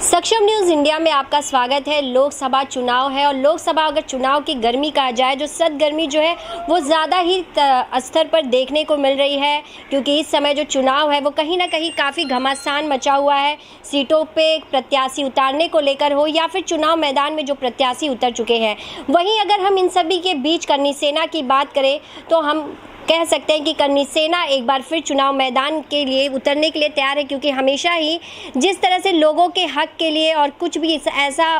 सक्षम news India में आपका स्वागत है। लोकसभा चुनाव है और लोकसभा अगर चुनाव की गर्मी कहा जाए, जो सदगर्मी जो है वो ज़्यादा ही स्तर पर देखने को मिल रही है, क्योंकि इस समय जो चुनाव है वो कहीं ना कहीं काफ़ी घमासान मचा हुआ है। सीटों पे प्रत्याशी उतारने को लेकर हो या फिर चुनाव मैदान में जो प्रत्याशी उतर चुके हैं। वहीं अगर हम इन सभी के बीच करनी सेना की बात करें तो हम कह सकते हैं कि करनी सेना एक बार फिर चुनाव मैदान के लिए उतरने के लिए तैयार है, क्योंकि हमेशा ही जिस तरह से लोगों के हक के लिए और कुछ भी ऐसा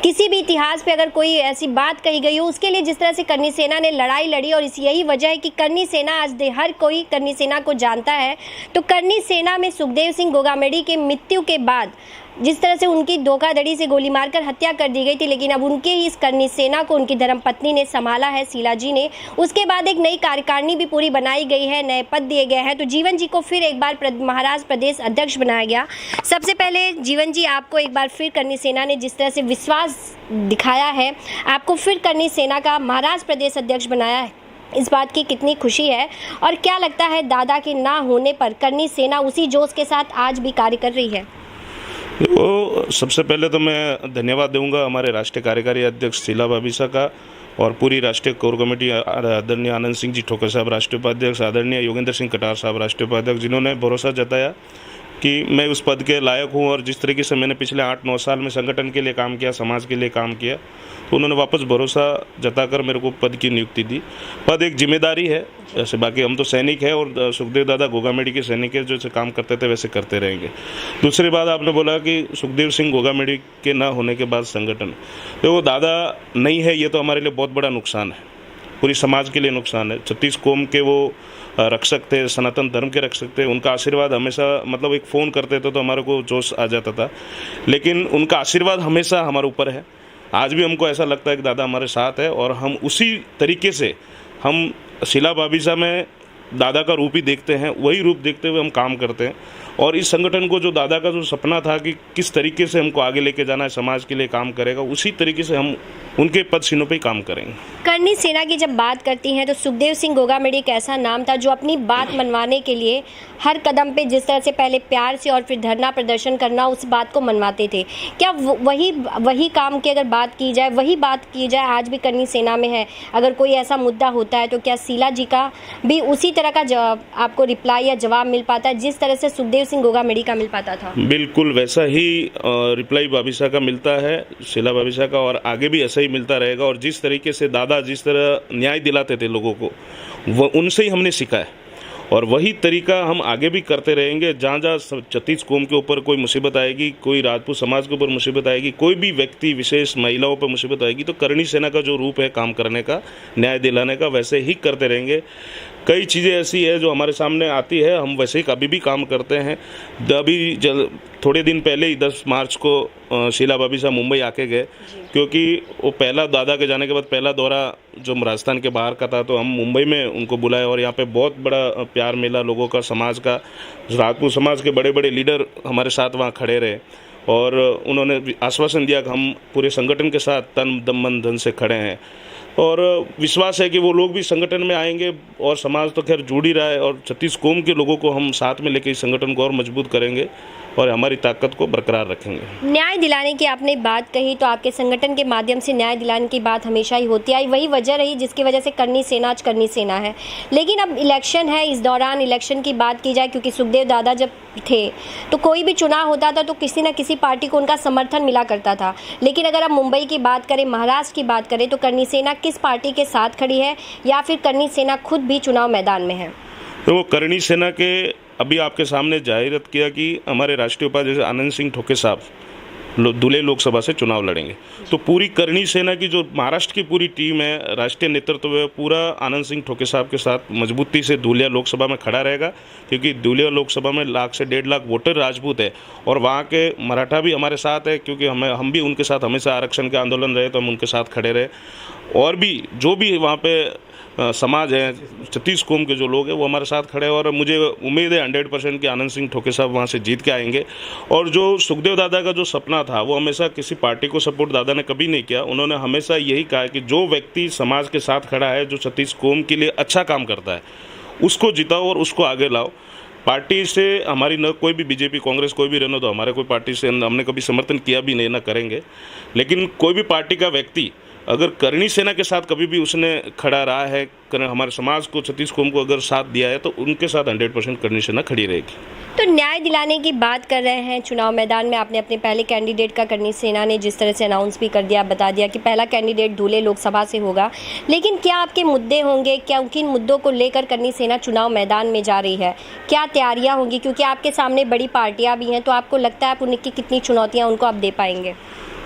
किसी भी इतिहास पे अगर कोई ऐसी बात कही गई हो उसके लिए जिस तरह से करनी सेना ने लड़ाई लड़ी, और यही वजह है कि करनी सेना आज हर कोई करनी सेना को जानता है। तो करनी सेना में सुखदेव सिंह गोगामेडी की मृत्यु के बाद जिस तरह से उनकी धोखाधड़ी से गोली मारकर हत्या कर दी गई थी, लेकिन अब उनके ही इस करनी सेना को उनकी धर्मपत्नी ने संभाला है, शीला जी ने। उसके बाद एक नई कार्यकारिणी भी पूरी बनाई गई है, नए पद दिए गए हैं। तो जीवन जी को फिर एक बार महाराष्ट्र प्रदेश अध्यक्ष बनाया गया। सबसे पहले जीवन जी, आपको एक बार फिर करनी सेना ने जिस तरह से विश्वास दिखाया है, आपको फिर करनी सेना का महाराष्ट्र प्रदेश अध्यक्ष बनाया है, इस बात की कितनी खुशी है और क्या लगता है दादा के ना होने पर करनी सेना उसी जोश के साथ आज भी कार्य कर रही है? वो सबसे पहले तो मैं धन्यवाद दूंगा हमारे राष्ट्रीय कार्यकारी अध्यक्ष शीला भाभी साहब का और पूरी राष्ट्रीय कोर कमेटी, आदरणीय आनंद सिंह जी ठोकर साहब राष्ट्रीय उपाध्यक्ष, आदरणीय योगेंद्र सिंह कटार साहब राष्ट्रीय उपाध्यक्ष, जिन्होंने भरोसा जताया कि मैं उस पद के लायक हूं। और जिस तरीके से मैंने पिछले 8-9 साल में संगठन के लिए काम किया, समाज के लिए काम किया, तो उन्होंने वापस भरोसा जताकर मेरे को पद की नियुक्ति दी। पद एक जिम्मेदारी है, जैसे बाकी हम तो सैनिक हैं और सुखदेव दादा गोगामेडी के सैनिक है, जैसे काम करते थे वैसे करते रहेंगे। दूसरी बात आपने बोला कि सुखदेव सिंह गोगामेडी के ना होने के बाद संगठन, तो वो दादा नहीं है, ये तो हमारे लिए बहुत बड़ा नुकसान है, पूरी समाज के लिए नुकसान है। 36 कौम के वो रक्षक थे, सनातन धर्म के रक्षक थे। उनका आशीर्वाद हमेशा, मतलब एक फ़ोन करते थे तो हमारे को जोश आ जाता था, लेकिन उनका आशीर्वाद हमेशा हमारे ऊपर है। आज भी हमको ऐसा लगता है कि दादा हमारे साथ है और हम उसी तरीके से हम शीला भाभी साहब में दादा का रूप ही देखते हैं, वही रूप देखते हुए हम काम करते हैं। और इस संगठन को जो दादा का जो सपना था कि किस तरीके से हमको आगे लेके जाना है, समाज के लिए काम करेगा, उसी तरीके से हम उनके पद चिन्हों पे ही काम करेंगे। करनी सेना की जब बात करती हैं तो सुखदेव सिंह गोगामेडी एक ऐसा नाम था जो अपनी बात मनवाने के लिए हर कदम पे जिस तरह से पहले प्यार से और फिर धरना प्रदर्शन करना, उस बात को मनवाते थे। क्या वही काम की अगर बात की जाए, वही बात की जाए आज भी करनी सेना में है? अगर कोई ऐसा मुद्दा होता है तो क्या शीला जी का भी उसी तरह का आपको रिप्लाई या जवाब मिल पाता है जिस तरह से सुखदेव सिंह गोगामेडी का मिल पाता था? बिल्कुल वैसा ही रिप्लाई भाभी साहब का मिलता है, शीला भाभी साहब का, और आगे भी ऐसा ही मिलता रहेगा। और जिस तरीके से दादा जिस तरह न्याय दिलाते थे लोगों को, वो उनसे ही हमने सीखा है और वही तरीका हम आगे भी करते रहेंगे। जहाँ जहाँ 36 कौम के ऊपर कोई मुसीबत आएगी, कोई राजपूत समाज के ऊपर मुसीबत आएगी, कोई भी व्यक्ति विशेष महिलाओं पर मुसीबत आएगी, तो करनी सेना का जो रूप है काम करने का, न्याय दिलाने का, वैसे ही करते रहेंगे। कई चीज़ें ऐसी है जो हमारे सामने आती है, हम वैसे ही कभी भी काम करते हैं। अभी थोड़े दिन पहले ही 10 मार्च को शीला भाभी साहब मुंबई आके गए, क्योंकि वो पहला दादा के जाने के बाद पहला दौरा जो राजस्थान के बाहर का था, तो हम मुंबई में उनको बुलाए और यहाँ पे बहुत बड़ा प्यार मिला लोगों का, समाज का। राजपूत समाज के बड़े बड़े लीडर हमारे साथ वहाँ खड़े रहे और उन्होंने आश्वासन दिया कि हम पूरे संगठन के साथ तन दम मन धन से खड़े हैं। और विश्वास है कि वो लोग भी संगठन में आएंगे और समाज तो खैर जुड़ ही रहा है, और 36 कौम के लोगों को हम साथ में लेकर इस संगठन को और मजबूत करेंगे और हमारी ताकत को बरकरार रखेंगे। न्याय दिलाने की आपने बात कही, तो आपके संगठन के माध्यम से न्याय दिलाने की बात हमेशा ही होती आई, वही वजह रही जिसकी वजह से करनी सेना आज करनी सेना है। लेकिन अब इलेक्शन है, इस दौरान इलेक्शन की बात की जाए, क्योंकि सुखदेव दादा जब थे तो कोई भी चुनाव होता था तो किसी न किसी पार्टी को उनका समर्थन मिला करता था। लेकिन अगर आप मुंबई की बात करें, महाराष्ट्र की बात करें, तो करनी सेना किस पार्टी के साथ खड़ी है या फिर करनी सेना खुद भी चुनाव मैदान में है? तो वो करनी सेना के अभी आपके सामने जाहिरात किया कि हमारे राष्ट्रीय उपाध्यक्ष आनंद सिंह ठोके साहब धुले लोकसभा से चुनाव लड़ेंगे। तो पूरी करनी सेना की जो महाराष्ट्र की पूरी टीम है, राष्ट्रीय नेतृत्व है, पूरा आनंद सिंह ठोके साहब के साथ मजबूती से धुलिया लोकसभा में खड़ा रहेगा, क्योंकि धुलिया लोकसभा में 1 से 1.5 लाख वोटर राजपूत है और वहाँ के मराठा भी हमारे साथ है, क्योंकि हम भी उनके साथ हमेशा आरक्षण के आंदोलन रहे तो हम उनके साथ खड़े रहे। और भी जो भी वहाँ पे समाज है, 36 कौम के जो लोग हैं वो हमारे साथ खड़े हैं और मुझे उम्मीद है 100% कि आनंद सिंह ठोके साहब वहाँ से जीत के आएंगे। और जो सुखदेव दादा का जो सपना था, वो हमेशा किसी पार्टी को सपोर्ट दादा ने कभी नहीं किया। उन्होंने हमेशा यही कहा कि जो व्यक्ति समाज के साथ खड़ा है, जो 36 कौम के लिए अच्छा काम करता है, उसको जिताओ और उसको आगे लाओ। पार्टी से हमारी न कोई भी बीजेपी कांग्रेस कोई भी रहने दो, हमारे कोई पार्टी से हमने कभी समर्थन किया भी नहीं, ना करेंगे। लेकिन कोई भी पार्टी का व्यक्ति अगर करणी सेना के साथ कभी भी उसने खड़ा रहा है, हमारे समाज को, छत्तीस कौम को अगर साथ दिया है, तो उनके साथ 100% करणी सेना खड़ी रहेगी। तो न्याय दिलाने की बात कर रहे हैं चुनाव मैदान में, आपने अपने पहले कैंडिडेट का करणी सेना ने जिस तरह से अनाउंस भी कर दिया, बता दिया कि पहला कैंडिडेट धुले लोकसभा से होगा, लेकिन क्या आपके मुद्दे होंगे, क्या किन मुद्दों को लेकर करणी सेना चुनाव मैदान में जा रही है, क्या तैयारियां होंगी, क्योंकि आपके सामने बड़ी पार्टियां भी हैं, तो आपको लगता है आप उनकी कितनी चुनौतियां उनको आप दे पाएंगे?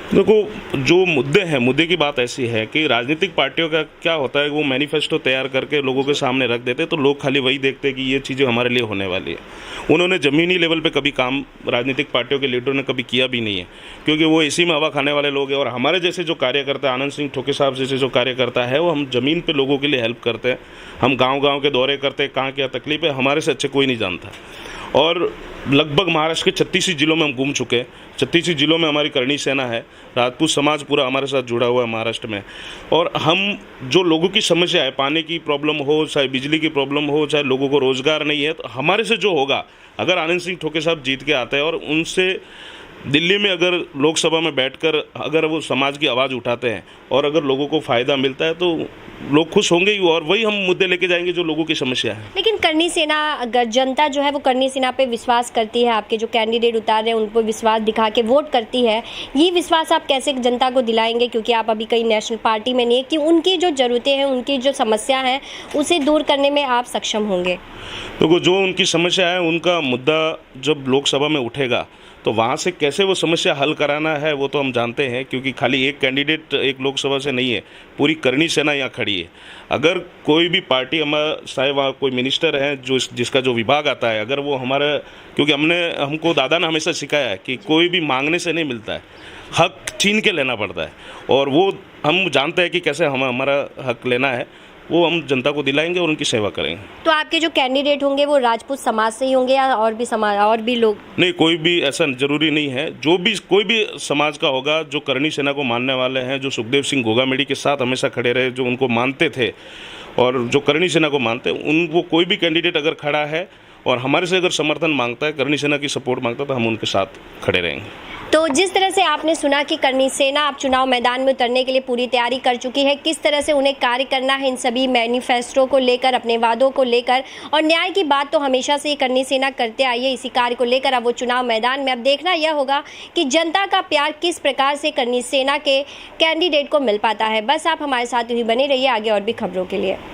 देखो, जो मुद्दे हैं, मुद्दे की बात ऐसी है कि राजनीतिक पार्टियों का क्या होता है, वो मैनिफेस्टो तैयार करके लोगों के सामने रख देते, तो लोग खाली वही देखते हैं कि ये चीज़ें हमारे लिए होने वाली है। उन्होंने ज़मीनी लेवल पे कभी काम राजनीतिक पार्टियों के लीडरों ने कभी किया भी नहीं है, क्योंकि वो इसी में हवा खाने वाले लोग हैं। और हमारे जैसे जो कार्यकर्ता, आनंद सिंह ठोके साहब जैसे जो कार्यकर्ता है, वो हम ज़मीन पर लोगों के लिए हेल्प करते हैं, हम गाँव के दौरे करते हैं, कहाँ क्या तकलीफ है, हमारे से अच्छे कोई नहीं जानता। और लगभग महाराष्ट्र के 36 जिलों में हम घूम चुके हैं, 36 जिलों में हमारी करणी सेना है, राजपूत समाज पूरा हमारे साथ जुड़ा हुआ है महाराष्ट्र में। और हम जो लोगों की समस्या है, पानी की प्रॉब्लम हो, चाहे बिजली की प्रॉब्लम हो, चाहे लोगों को रोजगार नहीं है, तो हमारे से जो होगा, अगर आनंद सिंह ठोके साहब जीत के आते हैं और उनसे दिल्ली में अगर लोकसभा में बैठकर अगर वो समाज की आवाज़ उठाते हैं और अगर लोगों को फ़ायदा मिलता है, तो लोग खुश होंगे ही, और वही हम मुद्दे लेके जाएंगे जो लोगों की समस्या है। लेकिन करणी सेना, अगर जनता जो है वो करणी सेना पे विश्वास करती है, आपके जो कैंडिडेट उतार रहे हैं उन पर विश्वास दिखा के वोट करती है, ये विश्वास आप कैसे जनता को दिलाएंगे, क्योंकि आप अभी कहीं नेशनल पार्टी में नहीं है, कि उनकी जो ज़रूरतें हैं, उनकी जो समस्या है, उसे दूर करने में आप सक्षम होंगे? तो जो उनकी समस्या है, उनका मुद्दा जब लोकसभा में उठेगा, तो वहाँ से कैसे वो समस्या हल कराना है वो तो हम जानते हैं, क्योंकि खाली एक कैंडिडेट एक लोकसभा से नहीं है, पूरी करणी सेना यहाँ खड़ी है। अगर कोई भी पार्टी, हमारा चाहे वहाँ कोई मिनिस्टर है जो जिसका जो विभाग आता है, अगर वो हमारा, क्योंकि हमको दादा ने हमेशा सिखाया है कि कोई भी मांगने से नहीं मिलता है, हक छीन के लेना पड़ता है, और वो हम जानते हैं कि कैसे हमारा हक लेना है, वो हम जनता को दिलाएंगे और उनकी सेवा करेंगे। तो आपके जो कैंडिडेट होंगे वो राजपूत समाज से ही होंगे या और भी समाज, और भी लोग? नहीं, कोई भी ऐसा जरूरी नहीं है, जो भी कोई भी समाज का होगा, जो करणी सेना को मानने वाले हैं, जो सुखदेव सिंह गोगामेडी के साथ हमेशा खड़े रहे, जो उनको मानते थे और जो करणी सेना को मानते हैं, वो कोई भी कैंडिडेट अगर खड़ा है और हमारे से अगर समर्थन मांगता है, करणी सेना की सपोर्ट मांगता है, तो हम उनके साथ खड़े रहेंगे। तो जिस तरह से आपने सुना कि करणी सेना आप चुनाव मैदान में उतरने के लिए पूरी तैयारी कर चुकी है, किस तरह से उन्हें कार्य करना है इन सभी मैनिफेस्टो को लेकर, अपने वादों को लेकर, और न्याय की बात तो हमेशा से ही करणी सेना करते आई है, इसी कार्य को लेकर अब वो चुनाव मैदान में। अब देखना यह होगा कि जनता का प्यार किस प्रकार से करणी सेना के कैंडिडेट को मिल पाता है। बस आप हमारे साथ ही बने रहिए आगे और भी खबरों के लिए।